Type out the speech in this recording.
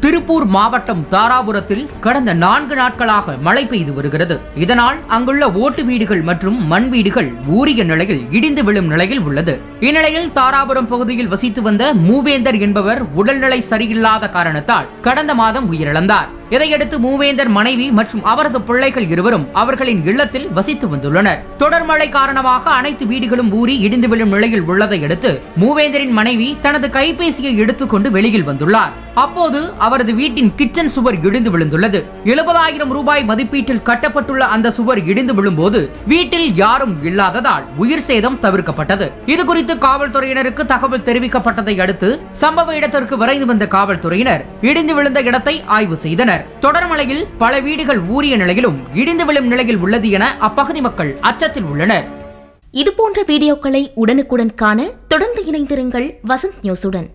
திருப்பூர் மாவட்டம் தாராபுரத்தில் கடந்த 4 நாட்களாக மழை பெய்து வருகிறது. இதனால் அங்குள்ள ஓட்டு வீடுகள் மற்றும் மண் வீடுகள் ஊறிய நிலையில் இடிந்து விழும் நிலையில் உள்ளது. இந்நிலையில் தாராபுரம் பகுதியில் வசித்து வந்த மூவேந்தர் என்பவர் உடல்நிலை சரியில்லாத காரணத்தால் கடந்த மாதம் உயிரிழந்தார். இதையடுத்து மூவேந்தர் மனைவி மற்றும் அவரது பிள்ளைகள் இருவரும் அவர்களின் இல்லத்தில் வசித்து வந்துள்ளனர். தொடர் மழை காரணமாக அனைத்து வீடுகளும் ஊறி இடிந்து விழும் நிலையில் உள்ளதை அடுத்து மூவேந்தரின் மனைவி தனது கைபேசியை எடுத்துக்கொண்டு வெளியில் வந்துள்ளார். அப்போது அவரது வீட்டின் கிச்சன் சுவர் இடிந்து விழுந்துள்ளது. 70,000 ரூபாய் மதிப்பீட்டில் கட்டப்பட்டுள்ள அந்த சுவர் இடிந்து விழும்போது வீட்டில் யாரும் இல்லாததால் உயிர் சேதம் தவிர்க்கப்பட்டது. இதுகுறித்து காவல்துறையினருக்கு தகவல் தெரிவிக்கப்பட்டதை அடுத்து சம்பவ இடத்திற்கு விரைந்து வந்த காவல்துறையினர் இடிந்து விழுந்த இடத்தை ஆய்வு செய்தனர். தொடர் மழையில் பல வீடுகள் ஊறிய நிலையிலும் இடிந்து விழும் நிலையில் உள்ளது என அப்பகுதி மக்கள் அச்சத்தில் உள்ளனர். இதுபோன்ற வீடியோக்களை உடனுக்குடன் காண தொடர்ந்து இணைந்திருங்கள் வசந்த் நியூஸுடன்.